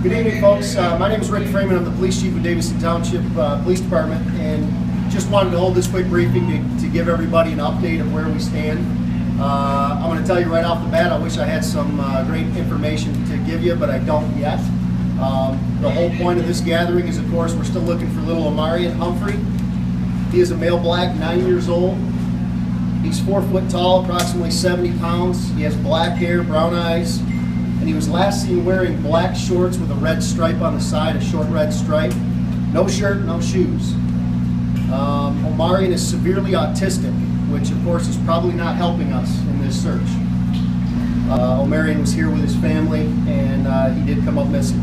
Good evening, folks. My name is Rick Freeman. I'm the Police Chief of Davison Township Police Department, and just wanted to hold this quick briefing to give everybody an update of where we stand. I'm going to tell you right off the bat, I wish I had some great information to give you, but I don't yet. The whole point of this gathering is, of course, we're still looking for little Omarion Humphrey. He is a male black, 9 years old. He's 4 foot tall, approximately 70 pounds. He has black hair, brown eyes, and he was last seen wearing black shorts with a red stripe on the side, a short red stripe. No shirt, no shoes. Omarion is severely autistic, which of course is probably not helping us in this search. Omarion was here with his family, and he did come up missing.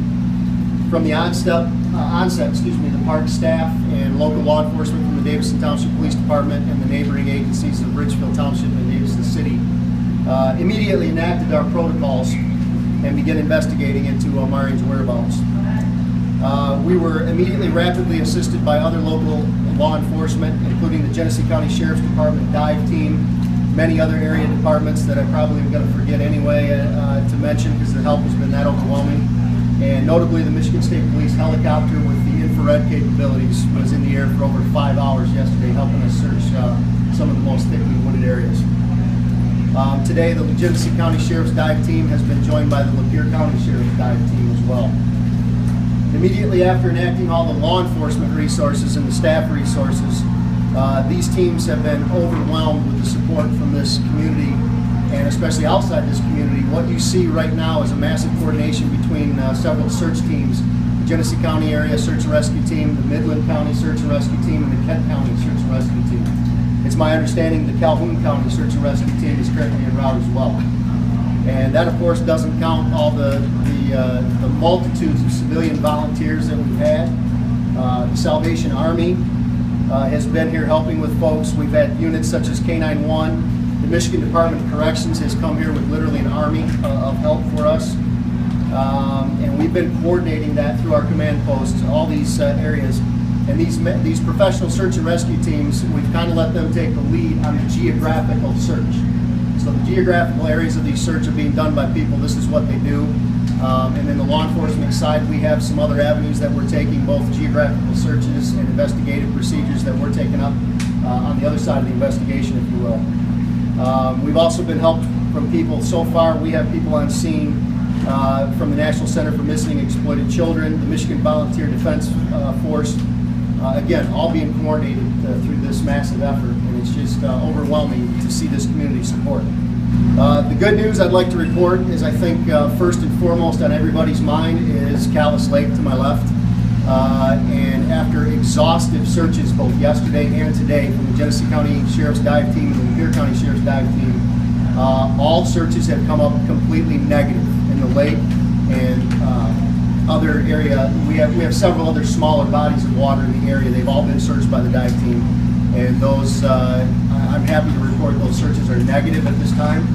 From the onset, the park staff and local law enforcement from the Davison Township Police Department and the neighboring agencies of Ridgeville Township and Davison City immediately enacted our protocols and began investigating into Omarion's whereabouts. We were immediately rapidly assisted by other local law enforcement, including the Genesee County Sheriff's Department dive team, many other area departments that I probably am going to forget anyway to mention because the help has been that overwhelming. And notably, the Michigan State Police helicopter with the infrared capabilities was in the air for over 5 hours yesterday, helping us search some of the most thickly wooded areas. Today, the Genesee County Sheriff's dive team has been joined by the Lapeer County Sheriff's dive team as well. Immediately after enacting all the law enforcement resources and the staff resources, these teams have been overwhelmed with the support from this community, and especially outside this community. What you see right now is a massive coordination between several search teams: the Genesee County Area Search and Rescue Team, the Midland County Search and Rescue Team, and the Kent County Search and Rescue Team. It's my understanding the Calhoun County Search and Rescue Team is currently en route as well. And that, of course, doesn't count all the multitudes of civilian volunteers that we've had. The Salvation Army has been here helping with folks. We've had units such as K-9-1. The Michigan Department of Corrections has come here with literally an army of help for us. And we've been coordinating that through our command posts, all these areas. And these professional search and rescue teams, we've kind of let them take the lead on the geographical search. So the geographical areas of these search are being done by people. This is what they do. And then the law enforcement side, we have some other avenues that we're taking, both geographical searches and investigative procedures that we're taking up on the other side of the investigation, if you will. We've also been helped from people. So far, we have people on scene from the National Center for Missing and Exploited Children, the Michigan Volunteer Defense Force, again, all being coordinated through this massive effort, and it's just overwhelming to see this community support. The good news I'd like to report is, I think first and foremost on everybody's mind is Callis Lake to my left. And after exhaustive searches both yesterday and today from the Genesee County Sheriff's Dive Team and the Lapeer County Sheriff's Dive Team, all searches have come up completely negative in the lake and other area. We have several other smaller bodies of water in the area. They've all been searched by the dive team, and those I'm happy to report those searches are negative at this time.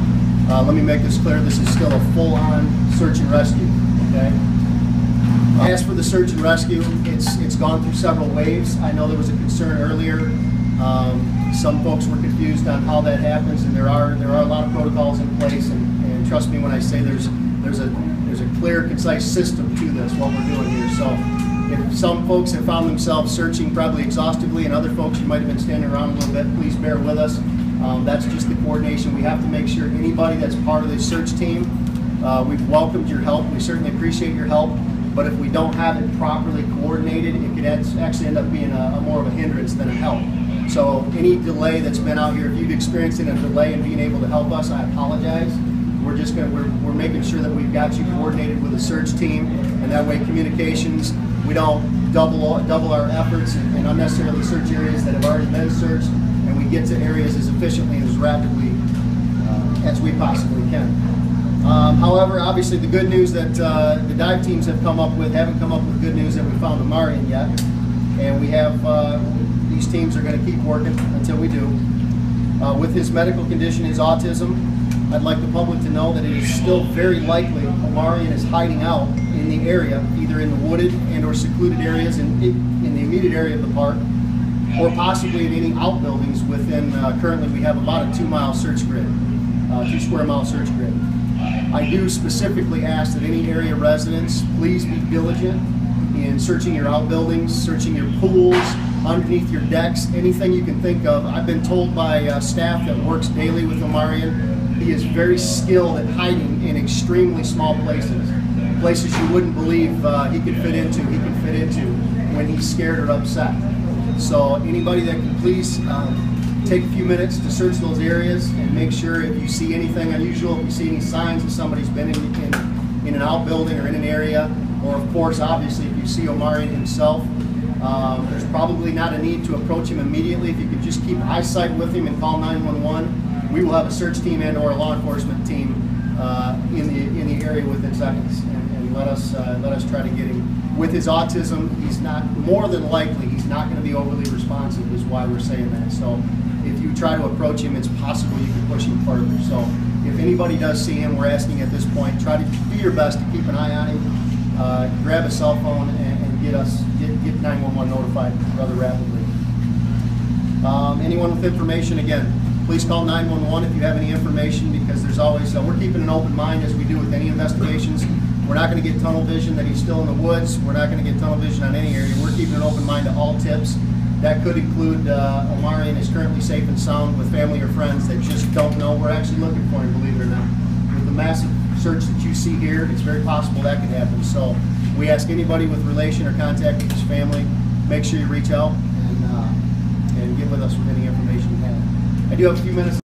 Let me make this clear: this is still a full-on search and rescue. Okay. As for the search and rescue, it's gone through several waves. I know there was a concern earlier. Some folks were confused on how that happens, and there are a lot of protocols in place. And trust me when I say there's a clear, concise system to this, what we're doing here. So if some folks have found themselves searching probably exhaustively, and other folks you might have been standing around a little bit, please bear with us. That's just the coordination. We have to make sure anybody that's part of the search team, we've welcomed your help. We certainly appreciate your help. But if we don't have it properly coordinated, it could actually end up being more of a hindrance than a help. So any delay that's been out here, if you've experienced a delay in being able to help us, I apologize. We're making sure that we've got you coordinated with a search team, and that way communications, we don't double our efforts in unnecessarily search areas that have already been searched, and we get to areas as efficiently and as rapidly as we possibly can. However, obviously the good news that the dive teams haven't come up with good news that we found Omarion yet, and we have these teams are going to keep working until we do. With his medical condition, his autism, I'd like the public to know that it is still very likely Omarion is hiding out in the area, either in the wooded and or secluded areas in the immediate area of the park, or possibly in any outbuildings within, currently we have about a 2 mile search grid, 2 square mile search grid. I do specifically ask that any area residents please be diligent in searching your outbuildings, searching your pools, underneath your decks, anything you can think of. I've been told by staff that works daily with Omarion, he is very skilled at hiding in extremely small places. Places you wouldn't believe he can fit into when he's scared or upset. So anybody that can please take a few minutes to search those areas and make sure if you see anything unusual, if you see any signs that somebody's been in an outbuilding or in an area, or of course, obviously, if you see Omarion himself, there's probably not a need to approach him immediately. If you could just keep eyesight with him and call 911, we will have a search team and or a law enforcement team in the area within seconds, and let us try to get him. With his autism, he's not, more than likely, he's not going to be overly responsive, is why we're saying that. So if you try to approach him, it's possible you can push him further. So if anybody does see him, we're asking at this point, try to do your best to keep an eye on him, grab a cell phone and get 911 notified rather rapidly. Anyone with information, again, please call 911 if you have any information, because there's always, we're keeping an open mind as we do with any investigations. We're not going to get tunnel vision that he's still in the woods. We're not going to get tunnel vision on any area. We're keeping an open mind to all tips. That could include Omarion is currently safe and sound with family or friends that just don't know we're actually looking for him, believe it or not. With the massive search that you see here, it's very possible that could happen. So we ask anybody with relation or contact with his family, make sure you reach out and get with us with any information you have. I do have a few minutes.